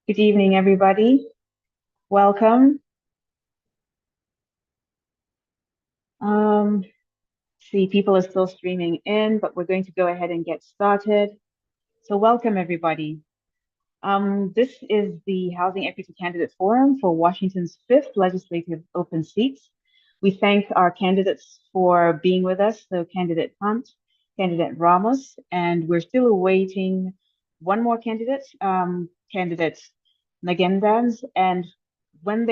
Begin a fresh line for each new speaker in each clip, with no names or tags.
Good evening, everybody. Welcome. See, people are still streaming in, but we're going to go ahead and get started. So welcome, everybody. This is the Housing Equity Candidate Forum for Washington's fifth legislative open seats. We thank our candidates for being with us, so candidate Hunt, candidate Ramos, and we're still awaiting one more candidate, candidate Magendanz, and when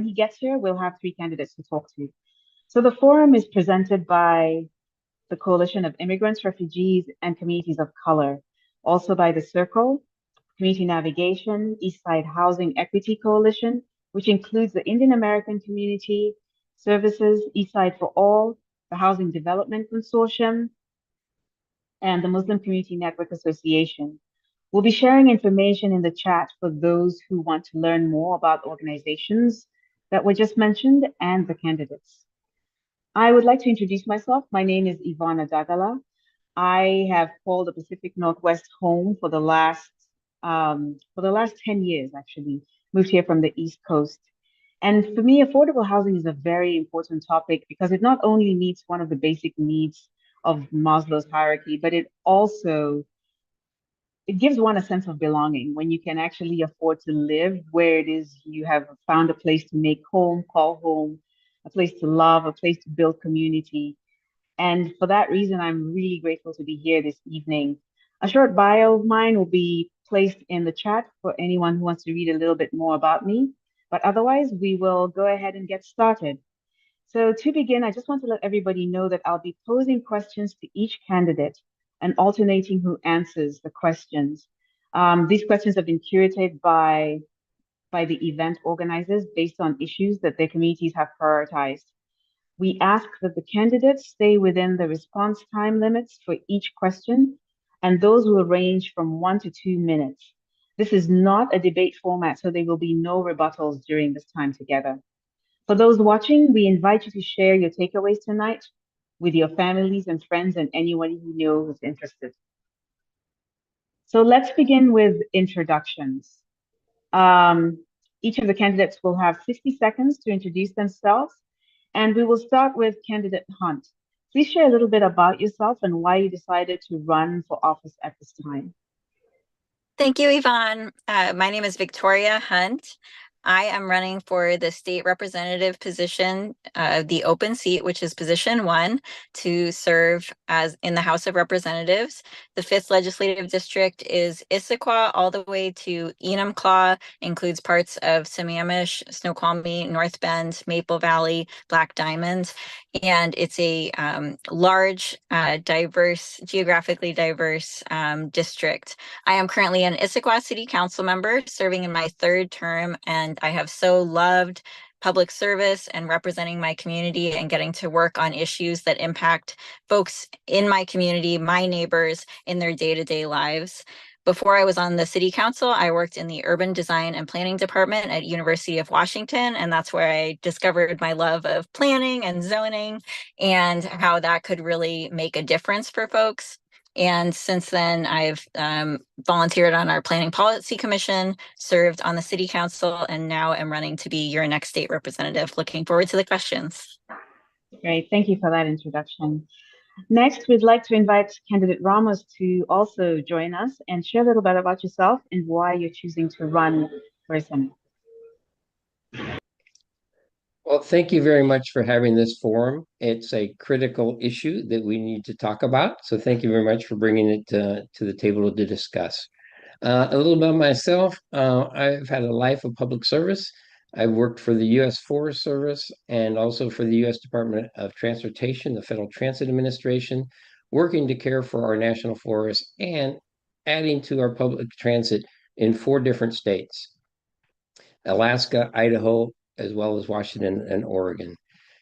he gets here, we'll have three candidates to talk to. So the forum is presented by the Coalition of Immigrants, Refugees, and Communities of Color, also by the CIRCC, Community Navigation, Eastside Housing Equity Coalition, which includes the Indian American Community Services, Eastside for All, the Housing Development Consortium, and the Muslim Community Network Association. We'll be sharing information in the chat for those who want to learn more about organizations that were just mentioned and the candidates. I would like to introduce myself. My name is Ivana Dagala. I have called the Pacific Northwest home for the last 10 years, actually. Moved here from the East Coast. And for me, affordable housing is a very important topic because it not only meets one of the basic needs of Maslow's hierarchy, but it gives one a sense of belonging when you can actually afford to live where it is you have found a place to make home, call home, a place to love, a place to build community. And for that reason, I'm really grateful to be here this evening. A short bio of mine will be placed in the chat for anyone who wants to read a little bit more about me. But otherwise, we will go ahead and get started. So to begin, I just want to let everybody know that I'll be posing questions to each candidate and alternating who answers the questions. These questions have been curated by the event organizers based on issues that their communities have prioritized. We ask that the candidates stay within the response time limits for each question, and those will range from 1 to 2 minutes. This is not a debate format, so there will be no rebuttals during this time together. For those watching, we invite you to share your takeaways tonight with your families and friends and anyone you know who's interested. So let's begin with introductions. Each of the candidates will have 60 seconds to introduce themselves, and we will start with candidate Hunt. Please share a little bit about yourself and why you decided to run for office at this time.
Thank you, Yvonne. My name is Victoria Hunt. I am running for the state representative position, the open seat, which is position 1, to serve as in the House of Representatives. The 5th legislative district is Issaquah all the way to Enumclaw, includes parts of Sammamish, Snoqualmie, North Bend, Maple Valley, Black Diamond, and it's a large, geographically diverse district. I am currently an Issaquah City Council member serving in my 3rd term, and I have so loved public service and representing my community and getting to work on issues that impact folks in my community, my neighbors, in their day-to-day lives. Before I was on the city council, I worked in the urban design and planning department at University of Washington, and that's where I discovered my love of planning and zoning and how that could really make a difference for folks. And since then, I've volunteered on our Planning Policy Commission, served on the City Council, and now am running to be your next state representative. Looking forward to the questions.
Great, thank you for that introduction. Next, we'd like to invite candidate Ramos to also join us and share a little bit about yourself and why you're choosing to run for Senate.
Well, thank you very much for having this forum. It's a critical issue that we need to talk about. So thank you very much for bringing it to the table to discuss. A little about myself. I've had a life of public service. I've worked for the U.S. Forest Service and also for the U.S. Department of Transportation, the Federal Transit Administration, working to care for our national forests and adding to our public transit in 4 different states: Alaska, Idaho, as well as Washington and Oregon.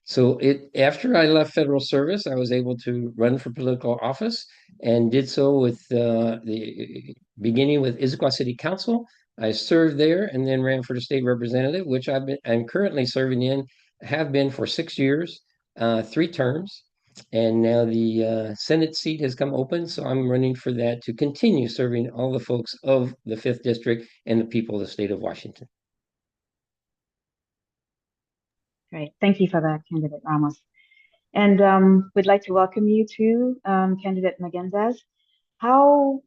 So after I left federal service, I was able to run for political office and did so with the beginning with Issaquah City Council. I served there and then ran for the state representative, which I'm currently serving in, have been for 6 years, 3 terms. And now the Senate seat has come open, so I'm running for that to continue serving all the folks of the 5th District and the people of the state of Washington.
Great. Thank you for that, candidate Ramos. And we'd like to welcome you to candidate Magendanz. How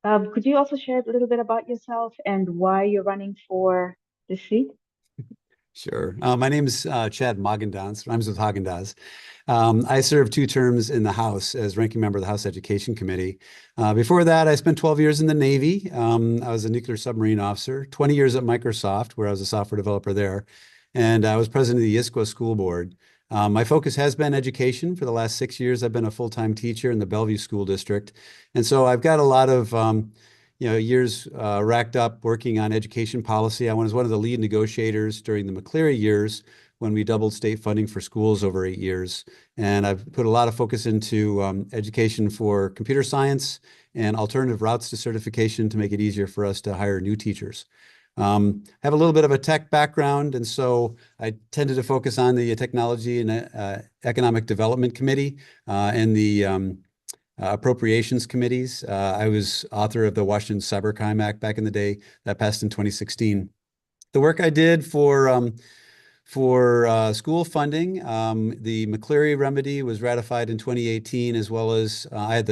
could you also share a little bit about yourself and why you're running for this seat?
Sure. My name is Chad Magendanz. Rhymes with Haagen-Dazs. I served 2 terms in the House as ranking member of the House Education Committee. Before that, I spent 12 years in the Navy. I was a nuclear submarine officer, 20 years at Microsoft, where I was a software developer there. And I was president of the ISCO School Board. My focus has been education. For the last 6 years, I've been a full-time teacher in the Bellevue School District. And so I've got a lot of years racked up working on education policy. I was one of the lead negotiators during the McCleary years when we doubled state funding for schools over 8 years. And I've put a lot of focus into education for computer science and alternative routes to certification to make it easier for us to hire new teachers. I have a little bit of a tech background, and so I tended to focus on the Technology and Economic Development Committee and the appropriations committees. I was author of the Washington Cybercrime Act back in the day that passed in 2016. The work I did for school funding, the McCleary remedy was ratified in 2018, as well as I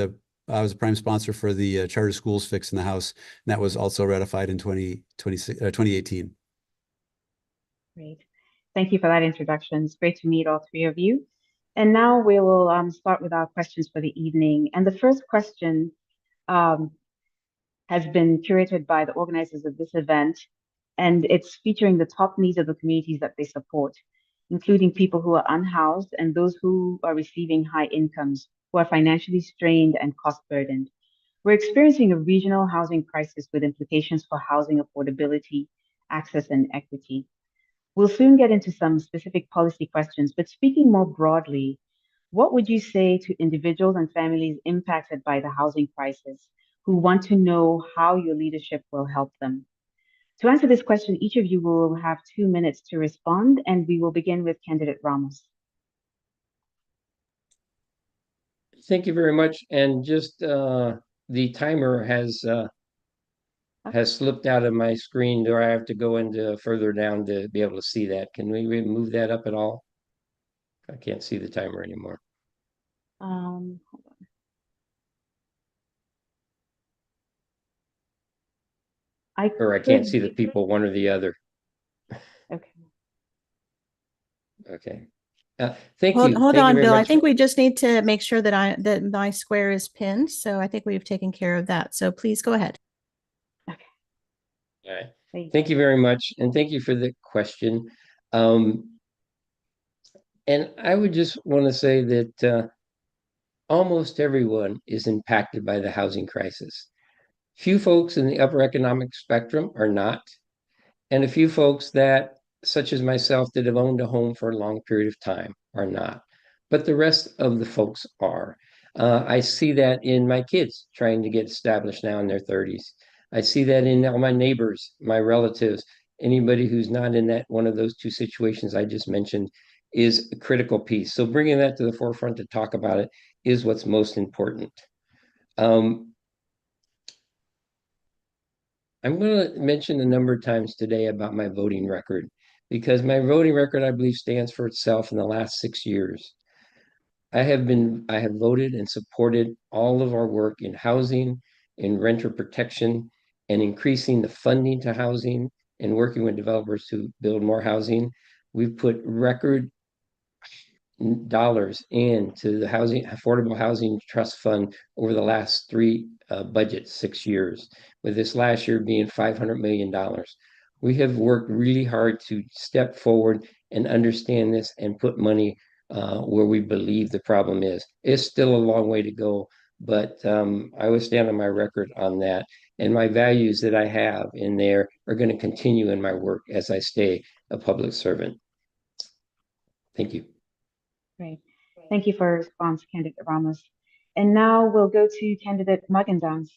was a prime sponsor for the charter schools fix in the House, and that was also ratified in 2018.
Great. Thank you for that introduction. It's great to meet all 3 of you. And now we will start with our questions for the evening. And the first question has been curated by the organizers of this event, and it's featuring the top needs of the communities that they support, including people who are unhoused and those who are receiving high incomes, who are financially strained and cost burdened. We're experiencing a regional housing crisis with implications for housing affordability, access, and equity. We'll soon get into some specific policy questions, but speaking more broadly, what would you say to individuals and families impacted by the housing crisis who want to know how your leadership will help them? To answer this question, each of you will have 2 minutes to respond, and we will begin with candidate Ramos.
Thank you very much. And just the timer has slipped out of my screen. Do I have to go into further down to be able to see that? Can we move that up at all? I can't see the timer anymore.
Hold on.
I can't see the people, one or the other.
Okay.
Okay. Thank you.
Hold
Thank you
on,
very
Bill. I
much.
think we just need to make sure that my square is pinned. So I think we've taken care of that. So please go ahead.
All right. Thank you very much. And thank you for the question. And I would just want to say that almost everyone is impacted by the housing crisis. Few folks in the upper economic spectrum are not. And a few folks that, such as myself, that have owned a home for a long period of time are not. But the rest of the folks are. I see that in my kids trying to get established now in their 30s. I see that in all my neighbors, my relatives, anybody who's not in that one of those 2 situations I just mentioned is a critical piece. So bringing that to the forefront to talk about it is what's most important. I'm going to mention a number of times today about my voting record, because my voting record, I believe, stands for itself in the last 6 years. I have voted and supported all of our work in housing, in renter protection, and increasing the funding to housing and working with developers to build more housing. We've put record dollars into the Affordable Housing Trust Fund over the last 3 budgets, 6 years, with this last year being $500 million. We have worked really hard to step forward and understand this and put money where we believe the problem is. It's still a long way to go, but I would stand on my record on that. And my values that I have in there are going to continue in my work as I stay a public servant. Thank you.
Great. Thank you for your response, candidate Ramos. And now we'll go to candidate Magendanz.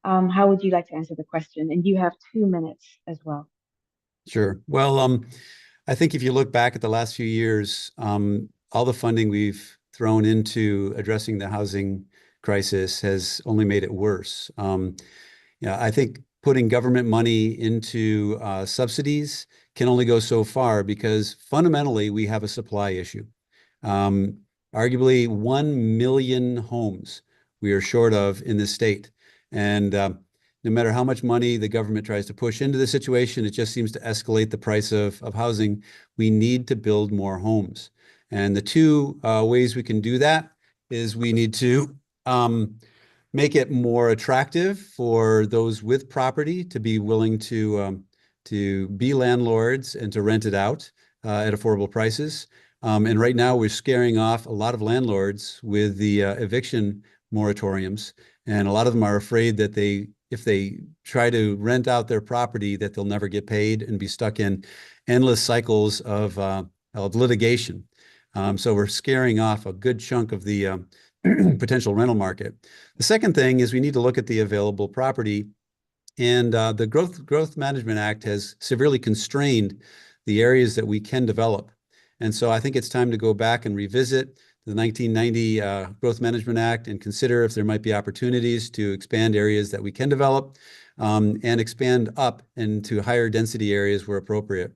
How would you like to answer the question? And you have 2 minutes as well.
Sure. Well, I think if you look back at the last few years, all the funding we've thrown into addressing the housing crisis has only made it worse. Yeah, I think putting government money into subsidies can only go so far because fundamentally we have a supply issue. Arguably 1 million homes we are short of in this state. And no matter how much money the government tries to push into the situation, it just seems to escalate the price of housing. We need to build more homes. And the two ways we can do that is we need to make it more attractive for those with property to be willing to be landlords and to rent it out at affordable prices. And right now we're scaring off a lot of landlords with the eviction moratoriums. And a lot of them are afraid that if they try to rent out their property, that they'll never get paid and be stuck in endless cycles of litigation. So we're scaring off a good chunk of the potential rental market. The second thing is we need to look at the available property. And the Growth Management Act has severely constrained the areas that we can develop. And so I think it's time to go back and revisit the 1990 Growth Management Act and consider if there might be opportunities to expand areas that we can develop and expand up into higher density areas where appropriate.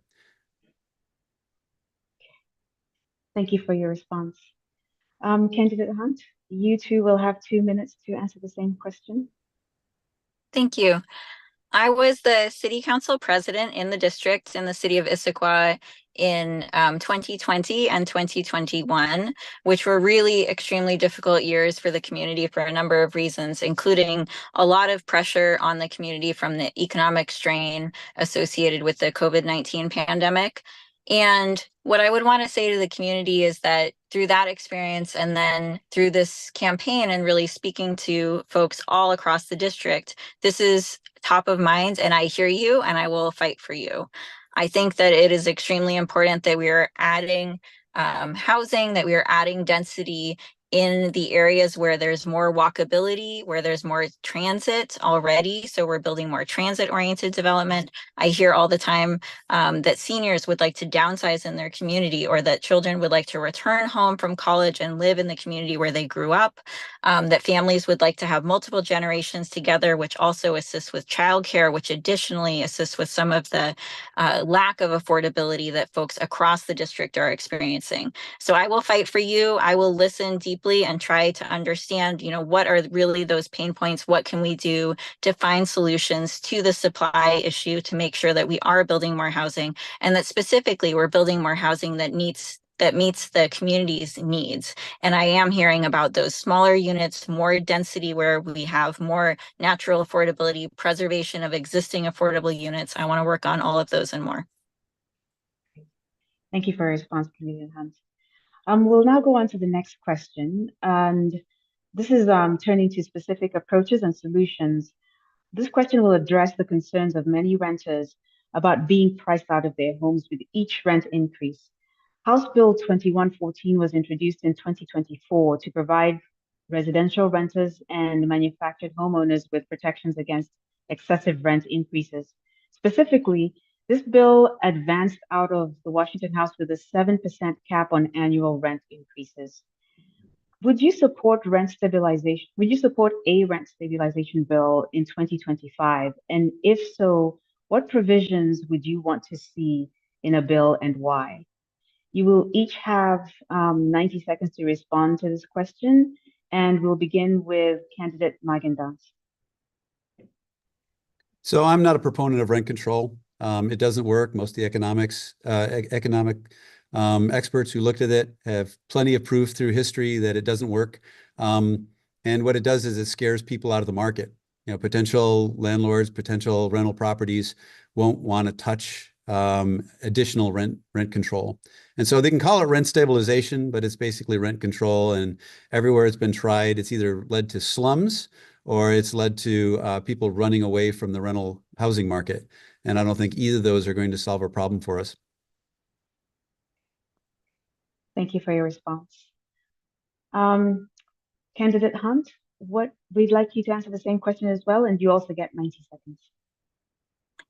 Thank you for your response. Candidate Hunt, you two will have 2 minutes to answer the same question.
Thank you. I was the city council president in the district in the city of Issaquah in 2020 and 2021, which were really extremely difficult years for the community for a number of reasons, including a lot of pressure on the community from the economic strain associated with the COVID-19 pandemic. And what I would want to say to the community is that through that experience and then through this campaign and really speaking to folks all across the district, this is top of mind and I hear you and I will fight for you. I think that it is extremely important that we are adding housing, that we are adding density in the areas where there's more walkability, where there's more transit already. So we're building more transit-oriented development. I hear all the time that seniors would like to downsize in their community or that children would like to return home from college and live in the community where they grew up, that families would like to have multiple generations together, which also assists with childcare, which additionally assists with some of the lack of affordability that folks across the district are experiencing. So I will fight for you. I will listen deeply and try to understand, what are really those pain points? What can we do to find solutions to the supply issue to make sure that we are building more housing and that specifically we're building more housing that meets the community's needs. And I am hearing about those smaller units, more density where we have more natural affordability, preservation of existing affordable units. I want to work on all of those and more.
Thank you for your response, Candidate Hunt. We'll now go on to the next question, and this is turning to specific approaches and solutions. This question will address the concerns of many renters about being priced out of their homes with each rent increase. House Bill 2114 was introduced in 2024 to provide residential renters and manufactured homeowners with protections against excessive rent increases. Specifically, this bill advanced out of the Washington House with a 7% cap on annual rent increases. Would you support rent stabilization? Would you support a rent stabilization bill in 2025? And if so, what provisions would you want to see in a bill and why? You will each have 90 seconds to respond to this question, and we'll begin with candidate Magendanz.
So I'm not a proponent of rent control. It doesn't work. Most of the economic experts who looked at it have plenty of proof through history that it doesn't work. And what it does is it scares people out of the market. Potential landlords, potential rental properties won't want to touch additional rent control. And so they can call it rent stabilization, but it's basically rent control. And everywhere it's been tried, it's either led to slums or it's led to people running away from the rental housing market. And I don't think either of those are going to solve our problem for us.
Thank you for your response. Candidate Hunt, we'd like you to answer the same question as well, and you also get 90 seconds.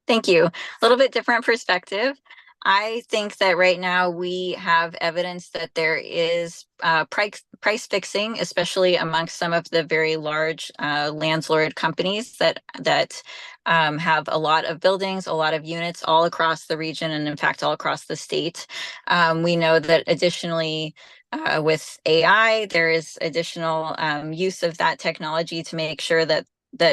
Thank you. A little bit different perspective. I think that right now we have evidence that there is price fixing, especially amongst some of the very large landlord companies that have a lot of buildings, a lot of units all across the region, and in fact all across the state. We know that additionally, with AI, there is additional use of that technology to make sure that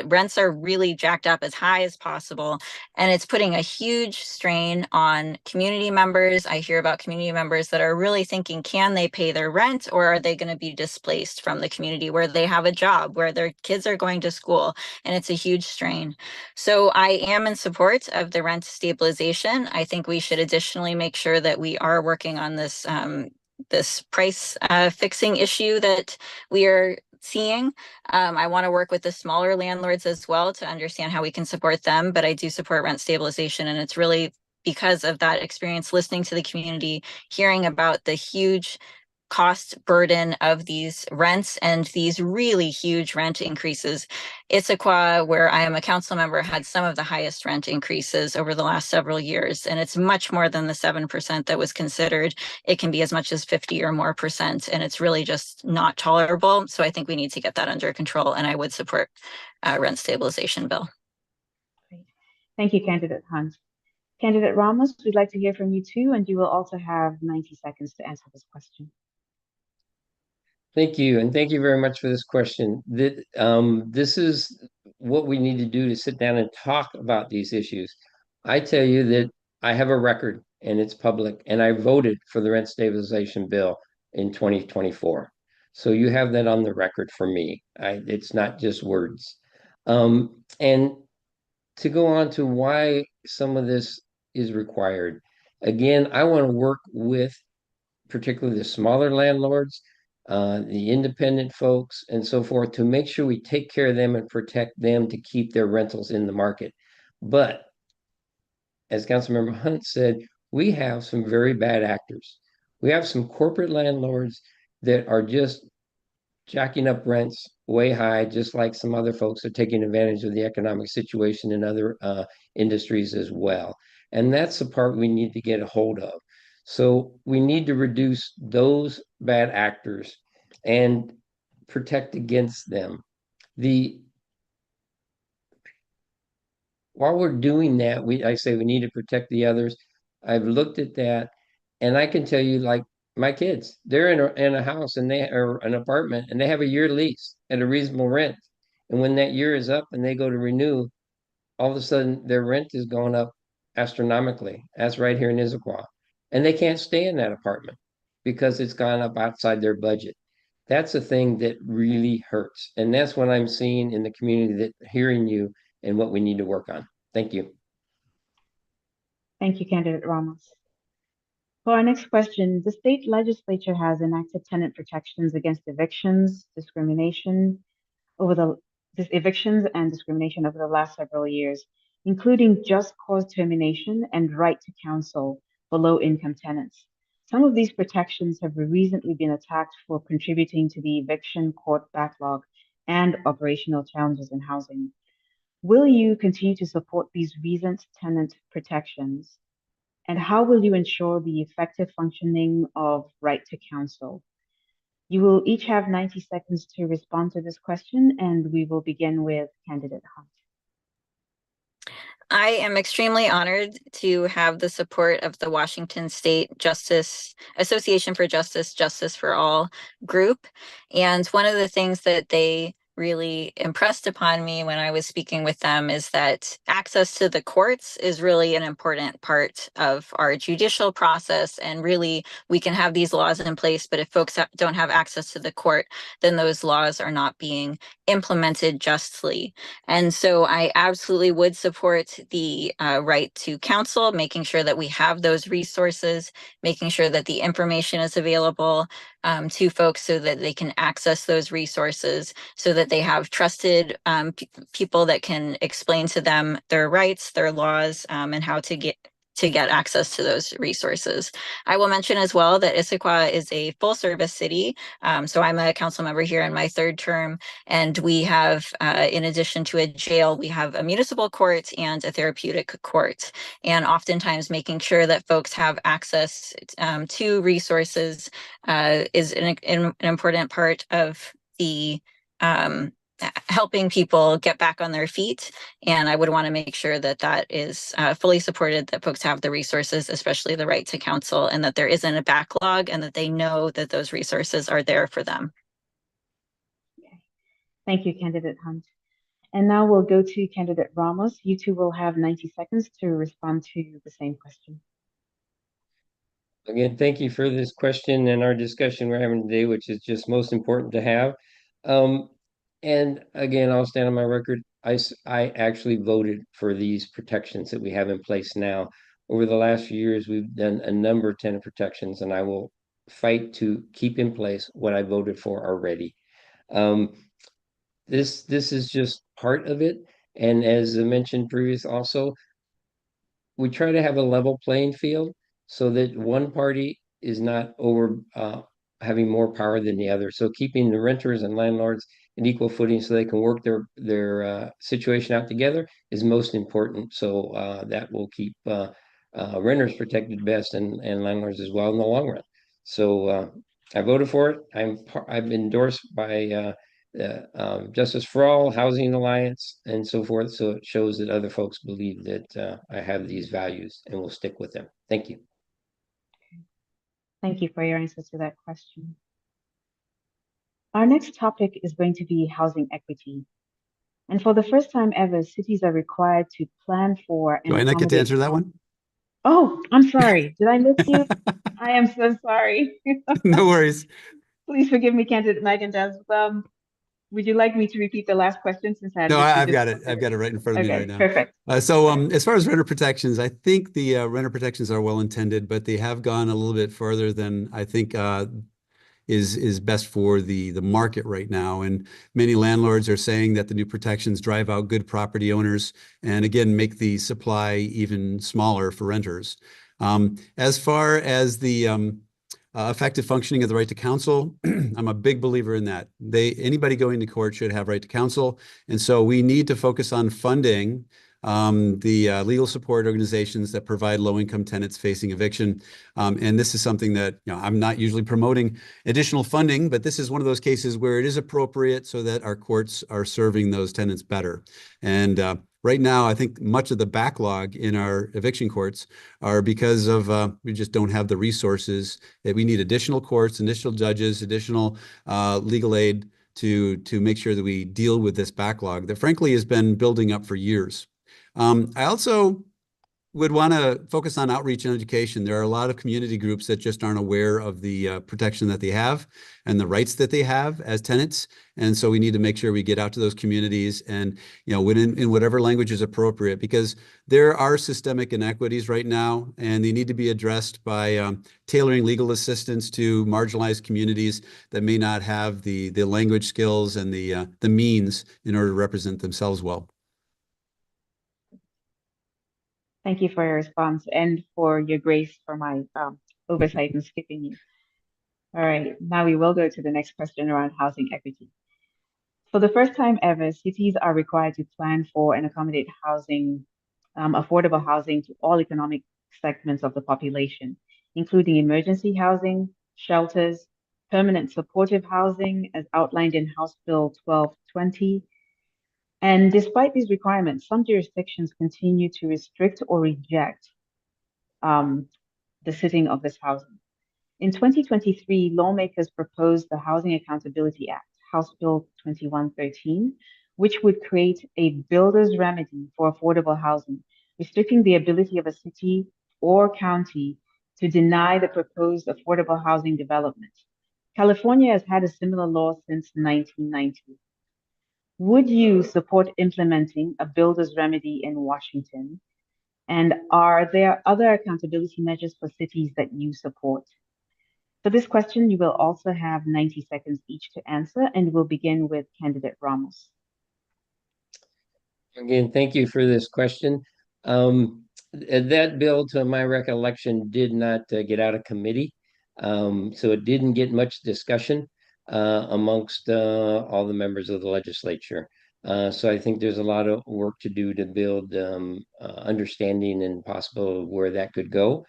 rents are really jacked up as high as possible. And it's putting a huge strain on community members. I hear about community members that are really thinking, can they pay their rent, or are they going to be displaced from the community where they have a job, where their kids are going to school? And it's a huge strain. So I am in support of the rent stabilization. I think we should additionally make sure that we are working on this this price fixing issue that we are seeing. I want to work with the smaller landlords as well to understand how we can support them, but I do support rent stabilization. And it's really because of that experience, listening to the community, hearing about the huge cost burden of these rents and these really huge rent increases. Issaquah, where I am a council member, had some of the highest rent increases over the last several years, and it's much more than the 7% that was considered. It can be as much as 50 or more percent, and it's really just not tolerable. So I think we need to get that under control, and I would support rent stabilization bill.
Great. Thank you, Candidate Hunt. Candidate Ramos, we'd like to hear from you too, and you will also have 90 seconds to answer this question.
Thank you, and thank you very much for this question. This is what we need to do to sit down and talk about these issues. I tell you that I have a record, and it's public, and I voted for the rent stabilization bill in 2024. So you have that on the record for me. It's not just words. And to go on to why some of this is required, again, I want to work with particularly the smaller landlords, the independent folks, and so forth, to make sure we take care of them and protect them to keep their rentals in the market. But as Councilmember Hunt said, we have some very bad actors. We have some corporate landlords that are just jacking up rents way high, just like some other folks are taking advantage of the economic situation in other industries as well. And that's the part we need to get a hold of. So we need to reduce those bad actors and protect against them. While we're doing that, I say we need to protect the others. I've looked at that, and I can tell you, like my kids, they're in a house and they are an apartment, and they have a year lease at a reasonable rent. And when that year is up and they go to renew, all of a sudden their rent is going up astronomically. That's right here in Issaquah. And they can't stay in that apartment because it's gone up outside their budget. That's a thing that really hurts. And that's what I'm seeing in the community, that hearing you and what we need to work on. Thank you.
Thank you, Candidate Ramos. For our next question, the state legislature has enacted tenant protections against evictions, evictions and discrimination over the last several years, including just cause termination and right to counsel for low-income tenants. Some of these protections have recently been attacked for contributing to the eviction court backlog and operational challenges in housing. Will you continue to support these recent tenant protections? And how will you ensure the effective functioning of right to counsel? You will each have 90 seconds to respond to this question, and we will begin with Candidate Hunt.
I am extremely honored to have the support of the Washington State Association for Justice for All group. And one of the things that they really impressed upon me when I was speaking with them is that access to the courts is really an important part of our judicial process. And really, we can have these laws in place, but if folks don't have access to the court, then those laws are not being implemented justly. And so I absolutely would support the right to counsel, making sure that we have those resources, making sure that the information is available to folks so that they can access those resources, so that they have trusted people that can explain to them their rights, their laws, and how to to get access to those resources. I will mention as well that Issaquah is a full service city. So I'm a council member here in my third term, and we have, in addition to a jail, we have a municipal court and a therapeutic court. And oftentimes making sure that folks have access to resources is an important part of the helping people get back on their feet. And I would want to make sure that that is fully supported, that folks have the resources, especially the right to counsel, and that there isn't a backlog, and that they know that those resources are there for them.
Okay. Thank you, Candidate Hunt. And now we'll go to Candidate Ramos. You two will have 90 seconds to respond to the same question.
Again, thank you for this question and our discussion we're having today, which is just most important to have. And again, I'll stand on my record. I actually voted for these protections that we have in place now. Over the last few years, we've done a number of tenant protections, and I will fight to keep in place what I voted for already. This is just part of it. And as I mentioned previous also, we try to have a level playing field so that one party is not over having more power than the other. So keeping the renters and landlords in equal footing so they can work their situation out together is most important. So that will keep renters protected best and landlords as well in the long run. So I voted for it. I've endorsed by Justice for All, Housing Alliance, and so forth. So it shows that other folks believe that I have these values and will stick with them. Thank you.
Thank you for your answers to that question. Our next topic is going to be housing equity. And for the first time ever, cities are required to plan for and
Do I not get to answer that one?
Oh, I'm sorry. Did I miss you? I am so sorry.
No worries.
Please forgive me, Candidate Magendanz. Would you like me to repeat the last question since I had
No,
literally
I've
just
got it.
answered
I've got it right in front of me right now.
Perfect.
So as far as renter protections, I think the renter protections are well intended, but they have gone a little bit further than I think is best for the market right now. And many landlords are saying that the new protections drive out good property owners and again make the supply even smaller for renters. As far as the effective functioning of the right to counsel, I'm a big believer in that. Anybody going to court should have right to counsel, and so we need to focus on funding the legal support organizations that provide low-income tenants facing eviction. And this is something that I'm not usually promoting additional funding, but this is one of those cases where it is appropriate so that our courts are serving those tenants better. And right now, I think much of the backlog in our eviction courts are because of we just don't have the resources that we need. Additional courts, additional judges, additional legal aid to make sure that we deal with this backlog that frankly has been building up for years. I also would want to focus on outreach and education. There are a lot of community groups that just aren't aware of the protection that they have and the rights that they have as tenants. And so we need to make sure we get out to those communities and, in whatever language is appropriate, because there are systemic inequities right now, and they need to be addressed by tailoring legal assistance to marginalized communities that may not have the language skills and the means in order to represent themselves well.
Thank you for your response and for your grace for my oversight and skipping you. All right, now we will go to the next question around housing equity. For the first time ever, cities are required to plan for and accommodate housing, affordable housing to all economic segments of the population, including emergency housing, shelters, permanent supportive housing as outlined in House Bill 1220, and despite these requirements, some jurisdictions continue to restrict or reject the sitting of this housing. In 2023, lawmakers proposed the Housing Accountability Act, House Bill 2113, which would create a builder's remedy for affordable housing, restricting the ability of a city or county to deny the proposed affordable housing development. California has had a similar law since 1990. Would you support implementing a builder's remedy in Washington? And are there other accountability measures for cities that you support? For this question, you will also have 90 seconds each to answer, and we'll begin with candidate Ramos.
Again, thank you for this question. that bill, to my recollection, did not get out of committee. So it didn't get much discussion amongst all the members of the legislature. So I think there's a lot of work to do to build understanding and possible of where that could go.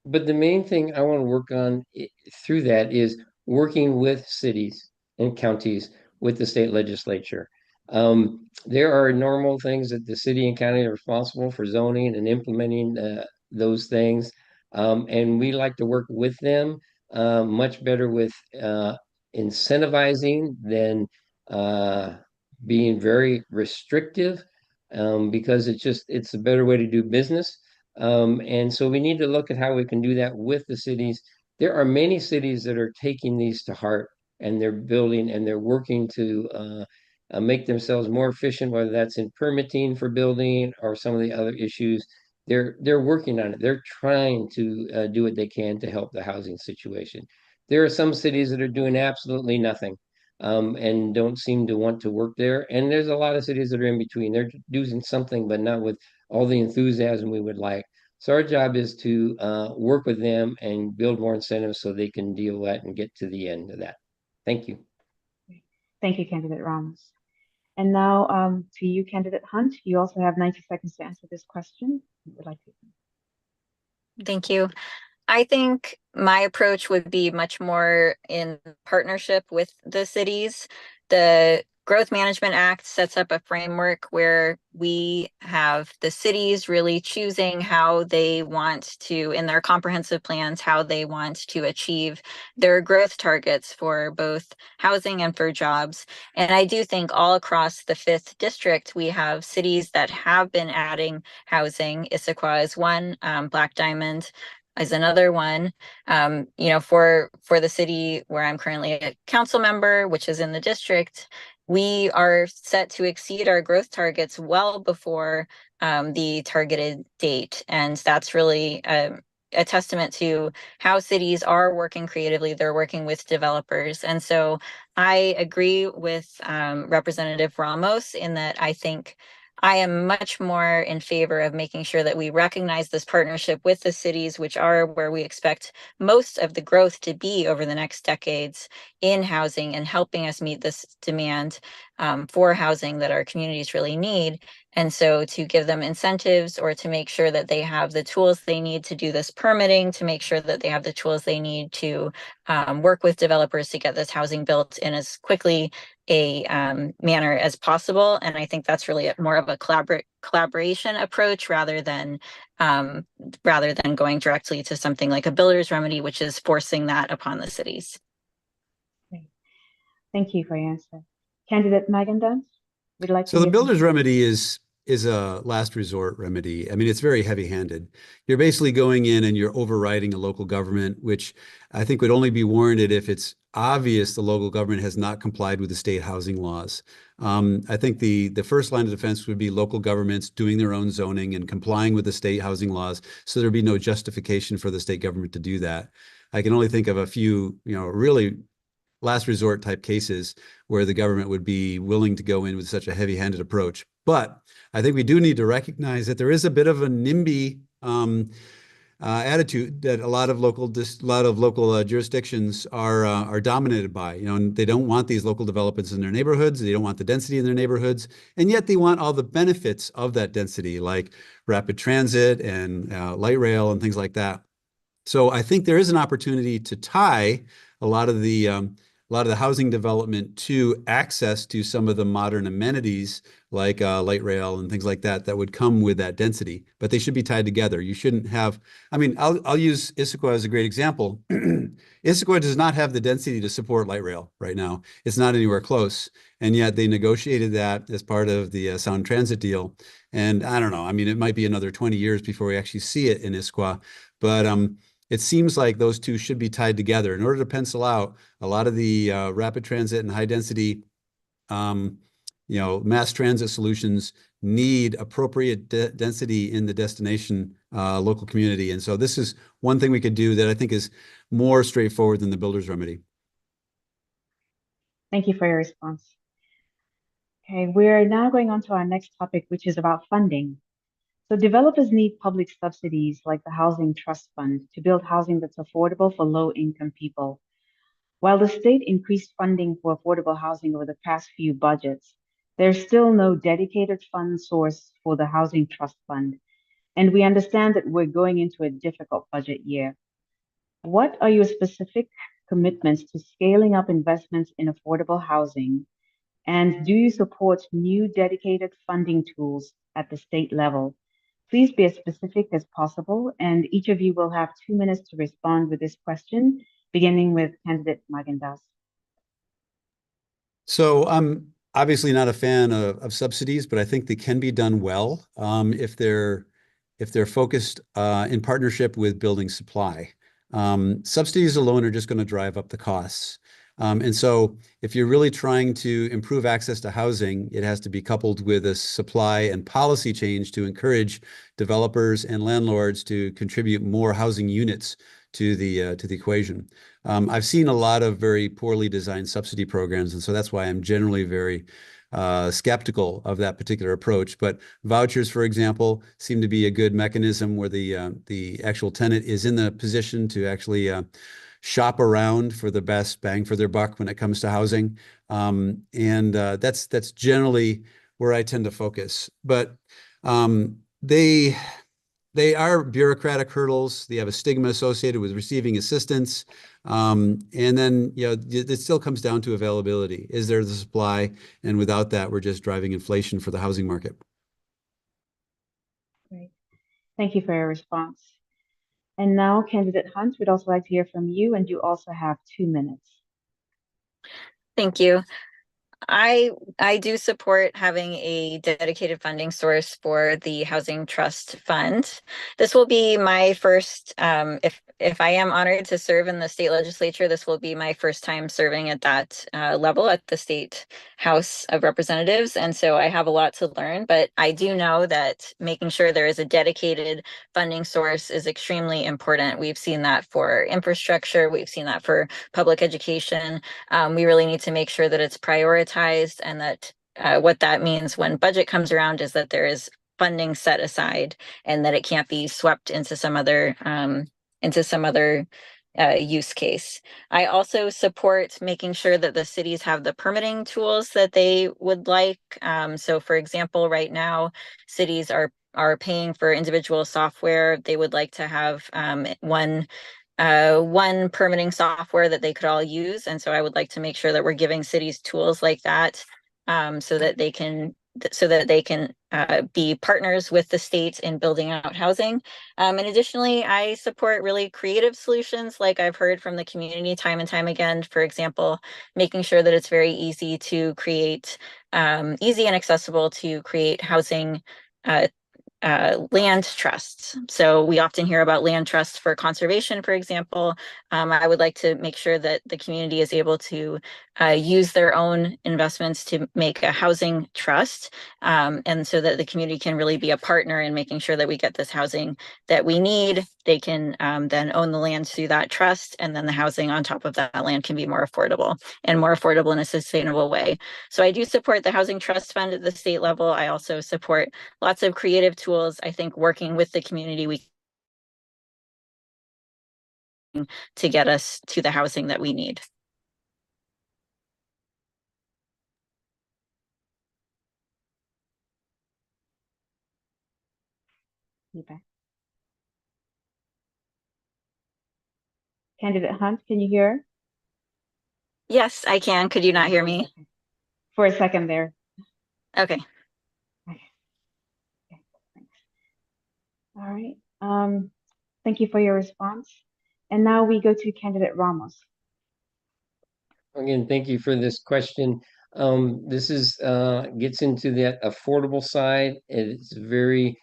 But the main thing I want to work on through that is working with cities and counties with the state legislature. There are normal things that the city and county are responsible for zoning and implementing those things. And we like to work with them much better with incentivizing than being very restrictive, because it's a better way to do business. And so we need to look at how we can do that with the cities. There are many cities that are taking these to heart, and they're building and they're working to make themselves more efficient, whether that's in permitting for building or some of the other issues. They're working on it. They're trying to do what they can to help the housing situation. There are some cities that are doing absolutely nothing, and don't seem to want to work there. And there's a lot of cities that are in between. They're doing something, but not with all the enthusiasm we would like. So our job is to work with them and build more incentives so they can deal with that and get to the end of that. Thank you.
Thank you, candidate Ramos. And now to you, candidate Hunt, you also have 90 seconds to answer this question. Would like to.
Thank you. I think my approach would be much more in partnership with the cities. The Growth Management Act sets up a framework where we have the cities really choosing how they want to, in their comprehensive plans, how they want to achieve their growth targets for both housing and for jobs. And I do think all across the 5th district, we have cities that have been adding housing. Issaquah is one, Black Diamond is another one. For the city where I'm currently a council member, which is in the district, we are set to exceed our growth targets well before the targeted date. And that's really a testament to how cities are working creatively. They're working with developers. And so I agree with Representative Ramos in that I think I am much more in favor of making sure that we recognize this partnership with the cities, which are where we expect most of the growth to be over the next decades in housing and helping us meet this demand for housing that our communities really need. And so to give them incentives or to make sure that they have the tools they need to do this permitting, to make sure that they have the tools they need to work with developers to get this housing built in as quickly a manner as possible. And I think that's really more of a collaboration approach rather than going directly to something like a builder's remedy, which is forcing that upon the cities.
Okay. Thank you for your answer. Candidate Magendanz, would like to.
So the builder's remedy is a last resort remedy. I mean, it's very heavy-handed. You're basically going in and you're overriding a local government, which I think would only be warranted if it's obvious the local government has not complied with the state housing laws. I think the first line of defense would be local governments doing their own zoning and complying with the state housing laws, so there'd be no justification for the state government to do that. I can only think of a few, really last resort type cases where the government would be willing to go in with such a heavy-handed approach. But I think we do need to recognize that there is a bit of a NIMBY attitude that a lot of local jurisdictions are dominated by. And they don't want these local developments in their neighborhoods. They don't want the density in their neighborhoods, and yet they want all the benefits of that density, like rapid transit and light rail and things like that. So I think there is an opportunity to tie a lot of the housing development to access to some of the modern amenities like light rail and things like that would come with that density, but they should be tied together. You shouldn't have, I'll use Issaquah as a great example. Issaquah does not have the density to support light rail right now. It's not anywhere close. And yet they negotiated that as part of the Sound Transit deal. And I don't know, it might be another 20 years before we actually see it in Issaquah, but it seems like those two should be tied together in order to pencil out a lot of the rapid transit and high density, mass transit solutions need appropriate density in the destination local community. And so this is one thing we could do that I think is more straightforward than the builder's remedy.
Thank you for your response. Okay, we're now going on to our next topic, which is about funding. So developers need public subsidies like the Housing Trust Fund to build housing that's affordable for low-income people. While the state increased funding for affordable housing over the past few budgets, there's still no dedicated fund source for the Housing Trust Fund, and we understand that we're going into a difficult budget year. What are your specific commitments to scaling up investments in affordable housing? And do you support new dedicated funding tools at the state level? Please be as specific as possible, and each of you will have 2 minutes to respond with this question, beginning with candidate Magendanz.
So I'm obviously not a fan of subsidies, but I think they can be done well if they're focused in partnership with building supply. Subsidies alone are just going to drive up the costs. And so if you're really trying to improve access to housing, it has to be coupled with a supply and policy change to encourage developers and landlords to contribute more housing units to the equation. I've seen a lot of very poorly designed subsidy programs, and so that's why I'm generally very skeptical of that particular approach. But vouchers, for example, seem to be a good mechanism where the actual tenant is in the position to actually shop around for the best bang for their buck when it comes to housing. That's generally where I tend to focus. But they are bureaucratic hurdles. They have a stigma associated with receiving assistance. And then, it still comes down to availability. Is there the supply? And without that, we're just driving inflation for the housing market.
Great. Thank you for your response. And now, candidate Hunt, we'd also like to hear from you, and you also have 2 minutes.
Thank you. I do support having a dedicated funding source for the Housing Trust Fund. This will be my first, if I am honored to serve in the state legislature, this will be my first time serving at that level at the State House of Representatives. And so I have a lot to learn, but I do know that making sure there is a dedicated funding source is extremely important. We've seen that for infrastructure. We've seen that for public education. We really need to make sure that it's prioritized, and that what that means when budget comes around is that there is funding set aside and that it can't be swept into some other use case. I also support making sure that the cities have the permitting tools that they would like. So for example, right now, cities are paying for individual software. They would like to have one permitting software that they could all use. And so I would like to make sure that we're giving cities tools like that so that they can be partners with the state in building out housing. And additionally, I support really creative solutions like I've heard from the community time and time again. For example, making sure that it's very easy to create, easy and accessible to create housing land trusts. So we often hear about land trusts for conservation, for example. I would like to make sure that the community is able to use their own investments to make a housing trust, and so that the community can really be a partner in making sure that we get this housing that we need. They can then own the land through that trust, and then the housing on top of that land can be more affordable in a sustainable way. So I do support the Housing Trust Fund at the state level. I also support lots of creative tools. I think working with the community, we to get us to the housing that we need.
Okay. Candidate Hunt, can you hear?
Yes, I can. Could you not hear me?
For a second there.
Okay.
Okay. Thanks. All right. Thank you for your response. And now we go to candidate Ramos.
Again, thank you for this question. This is gets into that affordable side. It's very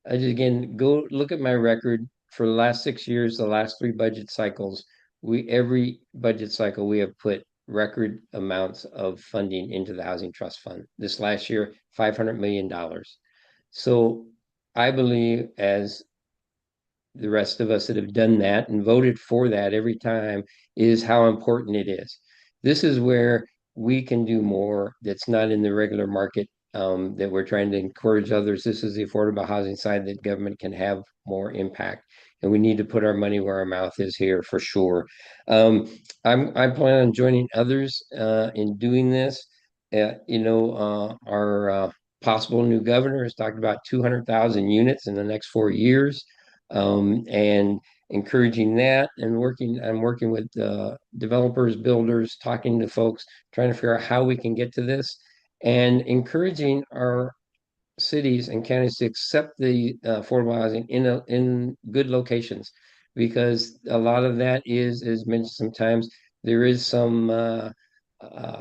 again, go look at my record for the last 6 years, the last 3 budget cycles. Every budget cycle we have put record amounts of funding into the Housing Trust Fund. This last year, $500 million. So I believe, as the rest of us that have done that and voted for that every time, is how important it is. This is where we can do more that's not in the regular market that we're trying to encourage others. This is the affordable housing side that government can have more impact. And we need to put our money where our mouth is here for sure. I plan on joining others in doing this. Our possible new governor has talked about 200,000 units in the next 4 years, and encouraging that, and I'm working with developers, builders, talking to folks, trying to figure out how we can get to this, and encouraging our cities and counties to accept the affordable housing in good locations, because a lot of that is mentioned sometimes. There is some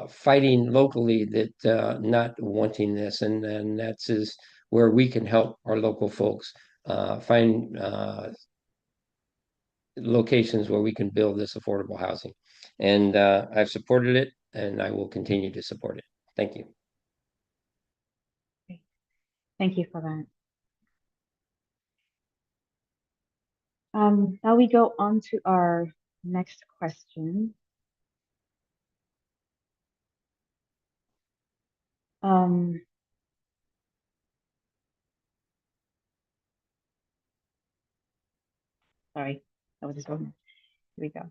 fighting locally that not wanting this, and that's is where we can help our local folks find locations where we can build this affordable housing. And I've supported it, and I will continue to support it. Thank you.
Thank you for that. Now we go on to our next question. Sorry, that was just one. Here we go.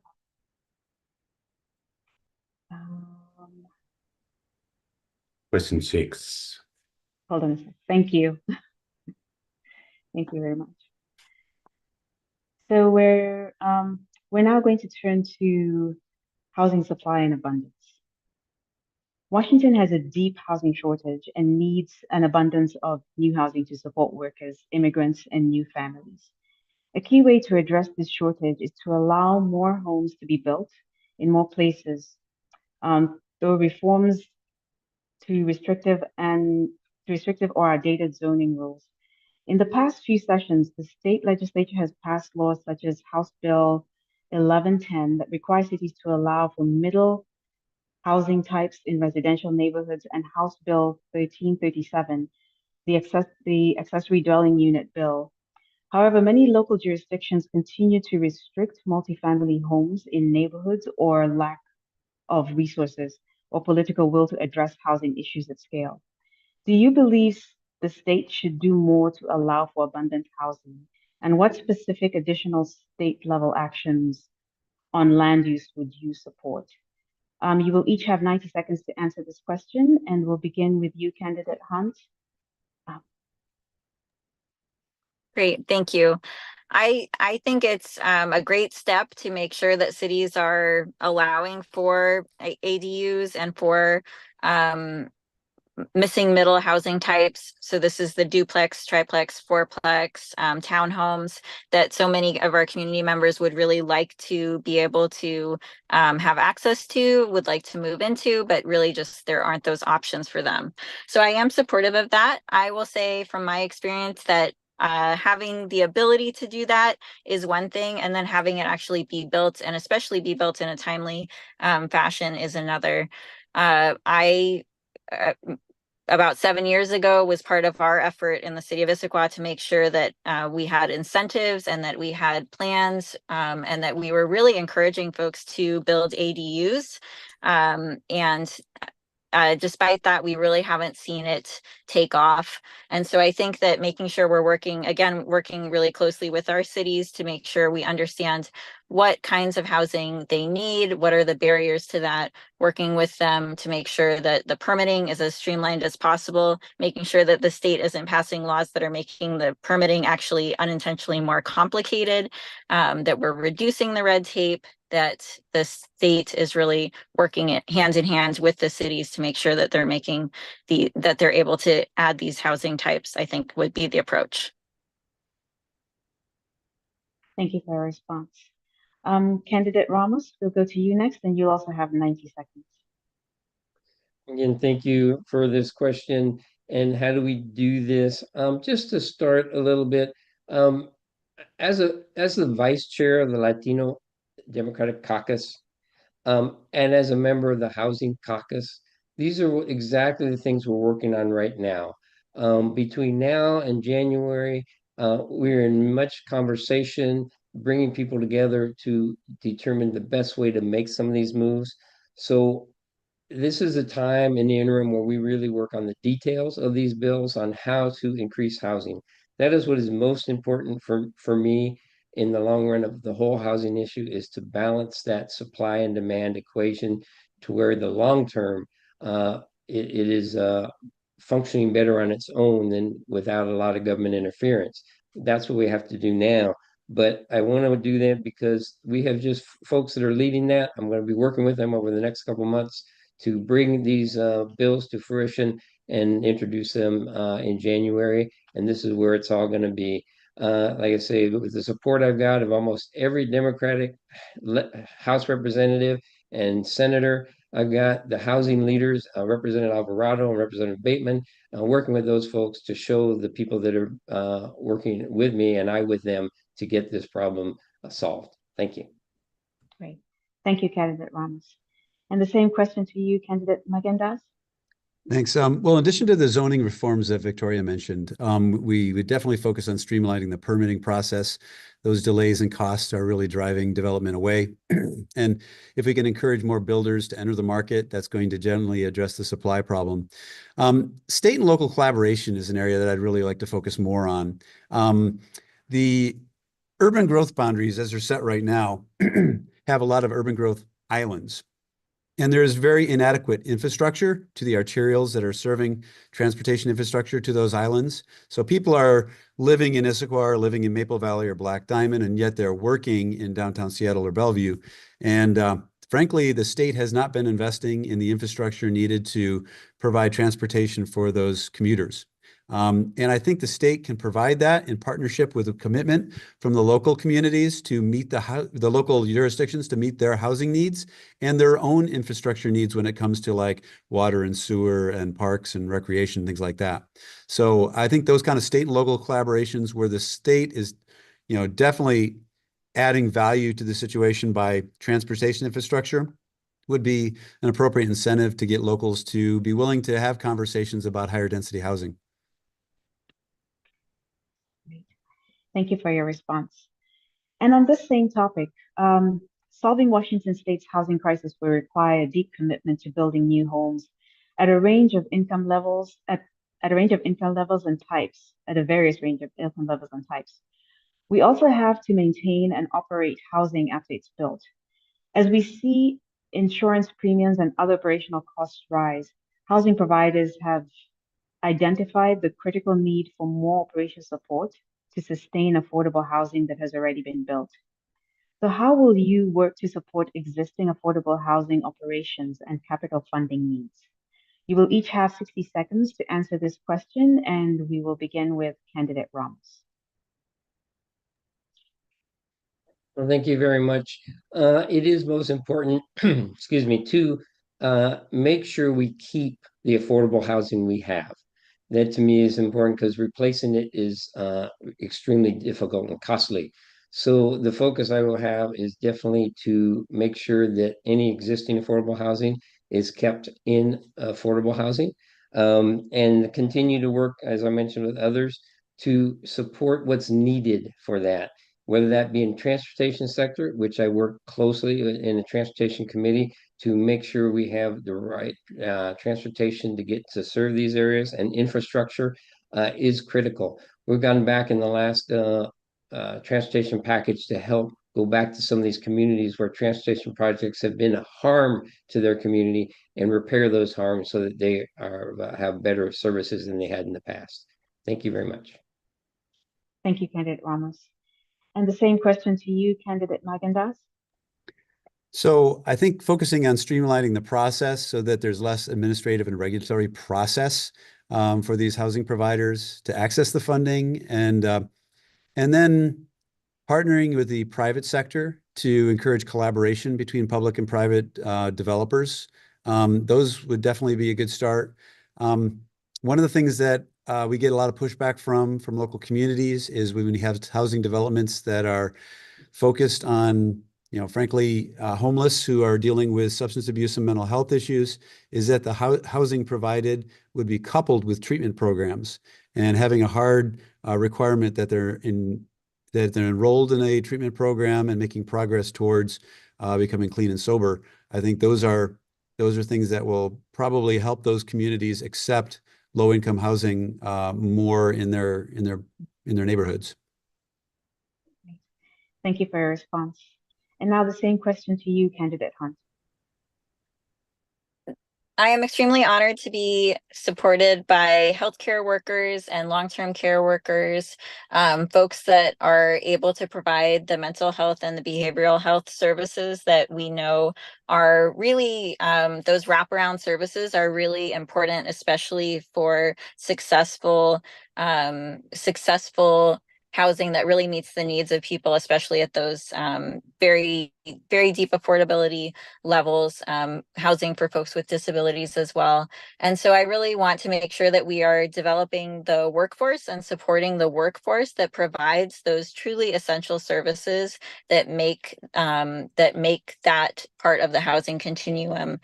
Question 6.
Hold on a sec. Thank you. Thank you very much. So we're now going to turn to housing supply and abundance. Washington has a deep housing shortage and needs an abundance of new housing to support workers, immigrants, and new families. A key way to address this shortage is to allow more homes to be built in more places, through reforms to restrictive or outdated zoning rules. In the past few sessions, the state legislature has passed laws such as House Bill 1110 that require cities to allow for middle housing types in residential neighborhoods, and House Bill 1337, the accessory dwelling unit bill. However, many local jurisdictions continue to restrict multifamily homes in neighborhoods or lack of resources or political will to address housing issues at scale. Do you believe the state should do more to allow for abundant housing? And what specific additional state level actions on land use would you support? You will each have 90 seconds to answer this question, and we'll begin with you, candidate Hunt.
Great, thank you. I think it's a great step to make sure that cities are allowing for ADUs and for missing middle housing types. So this is the duplex, triplex, fourplex, townhomes that so many of our community members would really like to be able to have access to, would like to move into, but really just there aren't those options for them. So I am supportive of that. I will say from my experience that having the ability to do that is one thing, and then having it actually be built, and especially be built in a timely fashion, is another. About 7 years ago was part of our effort in the city of Issaquah to make sure that we had incentives and that we had plans, and that we were really encouraging folks to build ADUs. Despite that, we really haven't seen it take off. And so I think that making sure we're working really closely with our cities to make sure we understand what kinds of housing they need, what are the barriers to that, working with them to make sure that the permitting is as streamlined as possible, making sure that the state isn't passing laws that are making the permitting actually unintentionally more complicated, that we're reducing the red tape, that the state is really working hand in hand with the cities to make sure that they're that they're able to add these housing types, I think would be the approach.
Thank you for your response. Candidate Ramos, we'll go to you next, and you'll also have 90 seconds.
Again, thank you for this question. And how do we do this? Just to start a little bit, as the vice chair of the Latino Democratic Caucus, and as a member of the Housing Caucus, these are exactly the things we're working on right now. Between now and January, we're in much conversation, bringing people together to determine the best way to make some of these moves. So this is a time in the interim where we really work on the details of these bills on how to increase housing. That is what is most important for me in the long run of the whole housing issue, is to balance that supply and demand equation to where the long term it is functioning better on its own than without a lot of government interference. That's what we have to do now. But I want to do that because we have just folks that are leading that. I'm going to be working with them over the next couple of months to bring these bills to fruition and introduce them in January. And this is where it's all going to be. Like I say, with the support I've got of almost every Democratic House representative and senator, I've got the housing leaders, Representative Alvarado and Representative Bateman, working with those folks to show the people that are working with me and I with them to get this problem solved. Thank you.
Great. Thank you, candidate Ramos. And the same question to you, candidate Magendanz.
Thanks. Well, in addition to the zoning reforms that Victoria mentioned, we would definitely focus on streamlining the permitting process. Those delays and costs are really driving development away. And if we can encourage more builders to enter the market, that's going to generally address the supply problem. State and local collaboration is an area that I'd really like to focus more on. The urban growth boundaries, as they're set right now, have a lot of urban growth islands. And there is very inadequate infrastructure to the arterials that are serving transportation infrastructure to those islands. So people are living in Issaquah, living in Maple Valley or Black Diamond, and yet they're working in downtown Seattle or Bellevue. And frankly, the state has not been investing in the infrastructure needed to provide transportation for those commuters. And I think the state can provide that in partnership with a commitment from the local communities to meet the local jurisdictions to meet their housing needs and their own infrastructure needs when it comes to like water and sewer and parks and recreation, things like that. So I think those kind of state and local collaborations where the state is, definitely adding value to the situation by transportation infrastructure would be an appropriate incentive to get locals to be willing to have conversations about higher density housing.
Thank you for your response. And on this same topic, solving Washington State's housing crisis will require a deep commitment to building new homes at a range of income levels, at a various range of income levels and types. We also have to maintain and operate housing after it's built. As we see insurance premiums and other operational costs rise, housing providers have identified the critical need for more operational support to sustain affordable housing that has already been built. So how will you work to support existing affordable housing operations and capital funding needs? You will each have 60 seconds to answer this question, and we will begin with candidate Ramos.
Well, thank you very much. It is most important, excuse me, to make sure we keep the affordable housing we have. That to me is important because replacing it is extremely difficult and costly. So the focus I will have is definitely to make sure that any existing affordable housing is kept in affordable housing, and continue to work, as I mentioned, with others to support what's needed for that, whether that be in transportation sector, which I work closely in the transportation committee to make sure we have the right transportation to get to serve these areas, and infrastructure is critical. We've gone back in the last transportation package to help go back to some of these communities where transportation projects have been a harm to their community and repair those harms so that they have better services than they had in the past. Thank you very much.
Thank you, candidate Ramos. And the same question to you, candidate Magendanz.
So I think focusing on streamlining the process so that there's less administrative and regulatory process for these housing providers to access the funding, and then partnering with the private sector to encourage collaboration between public and private developers. Those would definitely be a good start. One of the things that we get a lot of pushback from local communities is when you have housing developments that are focused on, frankly, homeless who are dealing with substance abuse and mental health issues, is that the housing provided would be coupled with treatment programs, and having a hard requirement that they're enrolled in a treatment program and making progress towards becoming clean and sober. I think those are those are things that will probably help those communities accept low-income housing more in their neighborhoods.
Thank you for your response. And now the same question to you, candidate Hunt.
I am extremely honored to be supported by healthcare workers and long-term care workers, folks that are able to provide the mental health and the behavioral health services that we know are really, those wraparound services are really important, especially for successful housing that really meets the needs of people, especially at those very, very deep affordability levels, housing for folks with disabilities as well. And so I really want to make sure that we are developing the workforce and supporting the workforce that provides those truly essential services that make that part of the housing continuum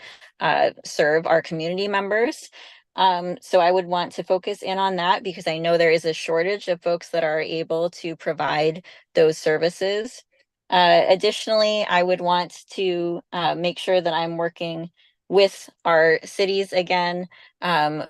serve our community members. So I would want to focus in on that because I know there is a shortage of folks that are able to provide those services. Additionally, I would want to make sure that I'm working with our cities again.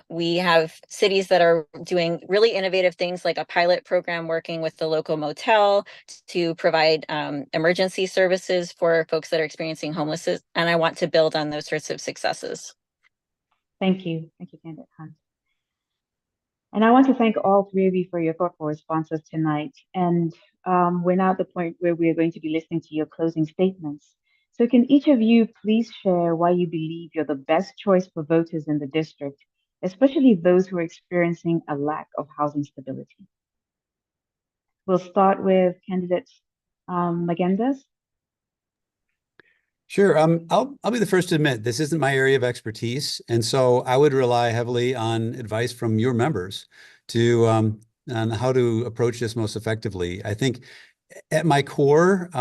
We have cities that are doing really innovative things like a pilot program working with the local motel to provide emergency services for folks that are experiencing homelessness. And I want to build on those sorts of successes.
Thank you, candidate Hunt. And I want to thank all three of you for your thoughtful responses tonight. And we're now at the point where we're going to be listening to your closing statements. So can each of you please share why you believe you're the best choice for voters in the district, especially those who are experiencing a lack of housing stability? We'll start with candidate Magendanz.
Sure. I'll be the first to admit this isn't my area of expertise, and so I would rely heavily on advice from your members to on how to approach this most effectively. I think at my core,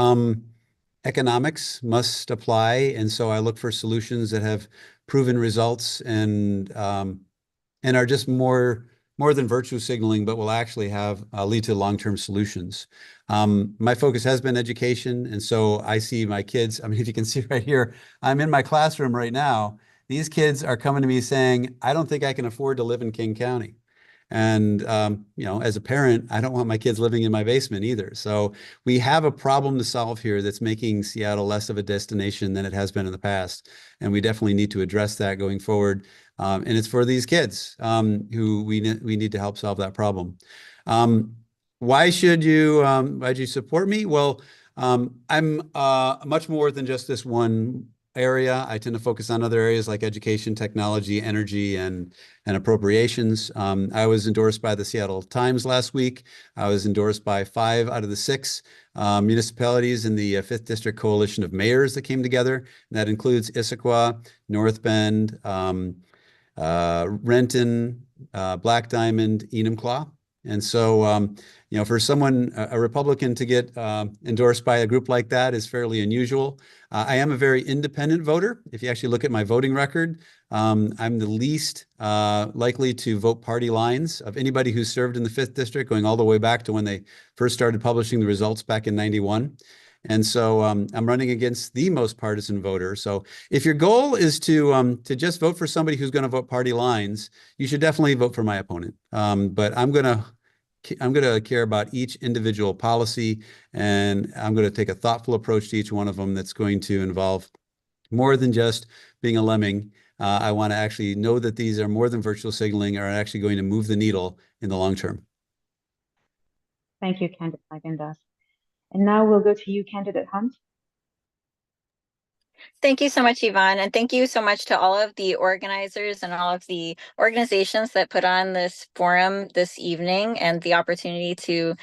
economics must apply, and so I look for solutions that have proven results and are just more than virtue signaling, but will actually have lead to long-term solutions. My focus has been education, and so I see my kids. I mean, if you can see right here, I'm in my classroom right now. These kids are coming to me saying, "I don't think I can afford to live in King County." And you know, as a parent, I don't want my kids living in my basement either. So we have a problem to solve here that's making Seattle less of a destination than it has been in the past, and we definitely need to address that going forward. And it's for these kids who we need to help solve that problem. Why should you support me? Well, I'm much more than just this one area. I tend to focus on other areas like education, technology, energy, and appropriations. I was endorsed by the Seattle Times last week. I was endorsed by 5 out of the 6 municipalities in the 5th District Coalition of Mayors that came together. And that includes Issaquah, North Bend, Renton, Black Diamond, Enumclaw. And so, you know, for someone, a Republican to get endorsed by a group like that is fairly unusual. I am a very independent voter. If you actually look at my voting record, I'm the least likely to vote party lines of anybody who served in the 5th District, going all the way back to when they first started publishing the results back in '91. And so I'm running against the most partisan voter. So if your goal is to just vote for somebody who's going to vote party lines, you should definitely vote for my opponent. But I'm going to care about each individual policy, and I'm going to take a thoughtful approach to each one of them that's going to involve more than just being a lemming. I want to actually know that these are more than virtual signaling, are actually going to move the needle in the long term.
Thank you, candidate Magendanz. And now we'll go to you, candidate Hunt.
Thank you so much, Yvonne. And thank you so much to all of the organizers and all of the organizations that put on this forum this evening and the opportunity to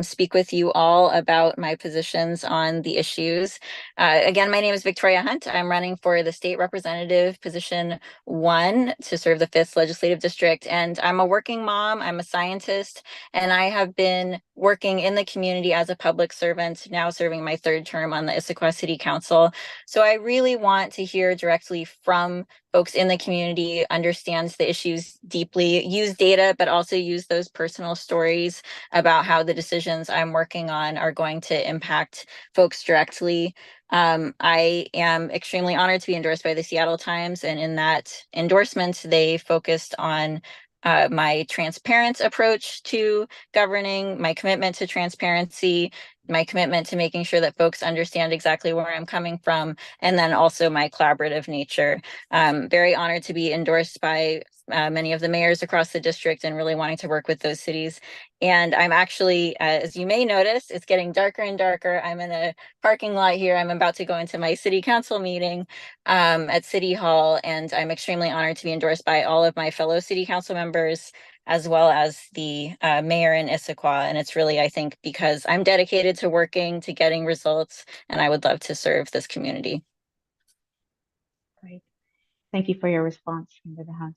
speak with you all about my positions on the issues. Again, my name is Victoria Hunt. I'm running for the state representative position 1 to serve the 5th legislative district. And I'm a working mom, I'm a scientist, and I have been working in the community as a public servant, now serving my 3rd term on the Issaquah City Council. So I really want to hear directly from folks in the community, understand the issues deeply, use data, but also use those personal stories about how the decisions I'm working on are going to impact folks directly. I am extremely honored to be endorsed by the Seattle Times, and in that endorsement, they focused on my transparent approach to governing, my commitment to transparency, my commitment to making sure that folks understand exactly where I'm coming from, and then also my collaborative nature. Very honored to be endorsed by many of the mayors across the district and really wanting to work with those cities. And I'm actually, as you may notice, it's getting darker and darker. I'm in a parking lot here. I'm about to go into my city council meeting at City Hall, and I'm extremely honored to be endorsed by all of my fellow city council members, as well as the mayor in Issaquah. And it's really, I think, because I'm dedicated to working, to getting results, and I would love to serve this community.
Great. Thank you for your response, Candidate Hunt.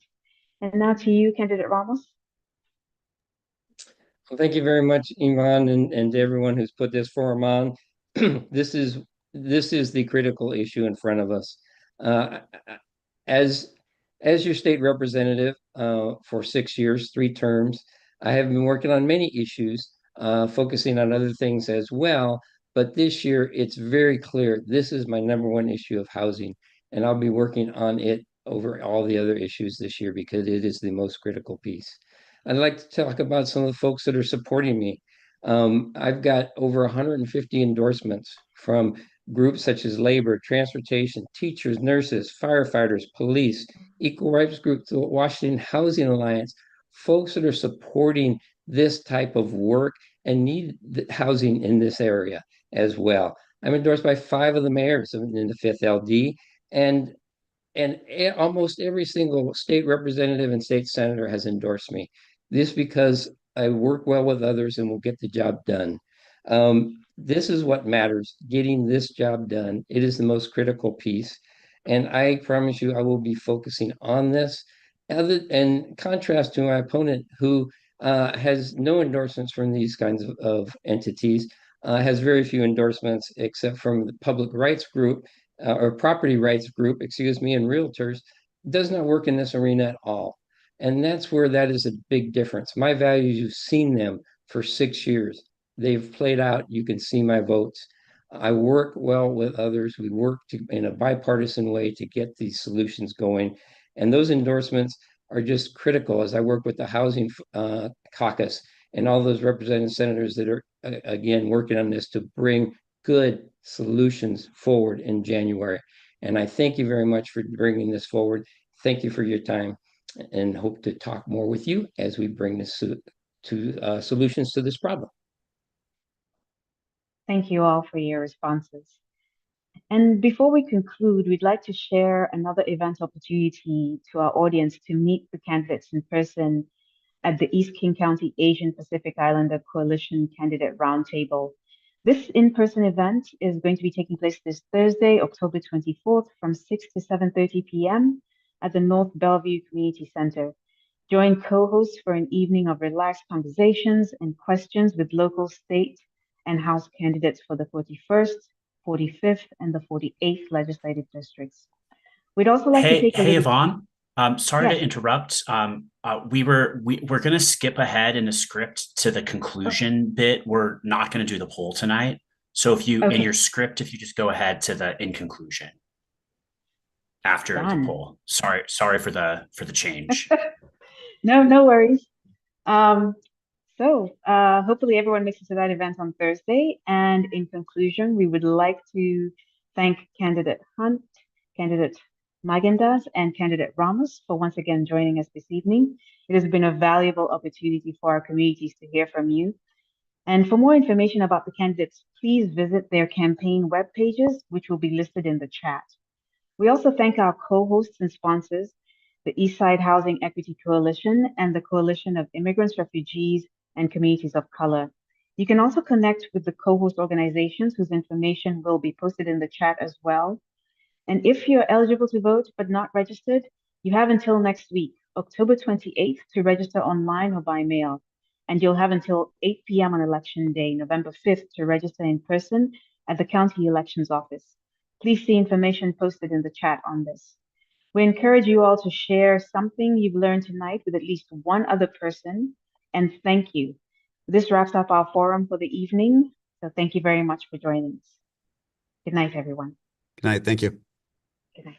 And now to you, Candidate Ramos.
Well, thank you very much, Ivan, and to everyone who's put this forum on. This is the critical issue in front of us. As your state representative for 6 years, 3 terms, I have been working on many issues, focusing on other things as well. But this year, it's very clear this is my #1 issue of housing, and I'll be working on it over all the other issues this year because it is the most critical piece. I'd like to talk about some of the folks that are supporting me. I've got over 150 endorsements from groups such as labor, transportation, teachers, nurses, firefighters, police, equal rights groups, the Washington Housing Alliance, folks that are supporting this type of work and need housing in this area as well. I'm endorsed by 5 of the mayors in the 5th LD, and almost every single state representative and state senator has endorsed me. This because I work well with others and will get the job done. This is what matters, getting this job done. It is the most critical piece. And I promise you, I will be focusing on this. In contrast to my opponent, who has no endorsements from these kinds of entities, has very few endorsements except from the public rights group, or property rights group, excuse me, and realtors, does not work in this arena at all. And that's where that is a big difference. My values, you've seen them for 6 years. They've played out. You can see my votes. I work well with others. We work in a bipartisan way to get these solutions going. And those endorsements are just critical as I work with the Housing Caucus and all those representative senators that are, again, working on this to bring good solutions forward in January. And I thank you very much for bringing this forward. Thank you for your time, and hope to talk more with you as we bring this to solutions to this problem.
Thank you all for your responses. And before we conclude, we'd like to share another event opportunity to our audience to meet the candidates in person at the East King County Asian Pacific Islander Coalition Candidate Roundtable. This in-person event is going to be taking place this Thursday, October 24th from 6 to 7:30 p.m. at the North Bellevue Community Center. Join co-hosts for an evening of relaxed conversations and questions with local, state, and House candidates for the 41st, 45th, and the 48th legislative districts. We'd also like to take a
Hey,
look
Yvonne. Sorry
Yes.
to interrupt. We're going to skip ahead in the script to the conclusion bit. We're not going to do the poll tonight. So if you, in your script, if you just go ahead to the in conclusion after
Done.
the poll. Sorry for the change.
No worries. Hopefully everyone makes it to that event on Thursday. And in conclusion, we would like to thank Candidate Hunt, Candidate Magendanz, and Candidate Ramos for once again joining us this evening. It has been a valuable opportunity for our communities to hear from you. And for more information about the candidates, please visit their campaign web pages, which will be listed in the chat. We also thank our co-hosts and sponsors, the Eastside Housing Equity Coalition and the Coalition of Immigrants, Refugees, and Communities of Color. You can also connect with the co-host organizations whose information will be posted in the chat as well. And if you're eligible to vote but not registered, you have until next week, October 28th, to register online or by mail. And you'll have until 8 p.m. on Election Day, November 5th, to register in person at the County Elections Office. Please see information posted in the chat on this. We encourage you all to share something you've learned tonight with at least one other person, and thank you. This wraps up our forum for the evening, so thank you very much for joining us. Good night, everyone.
Good night. Thank you.
Good night.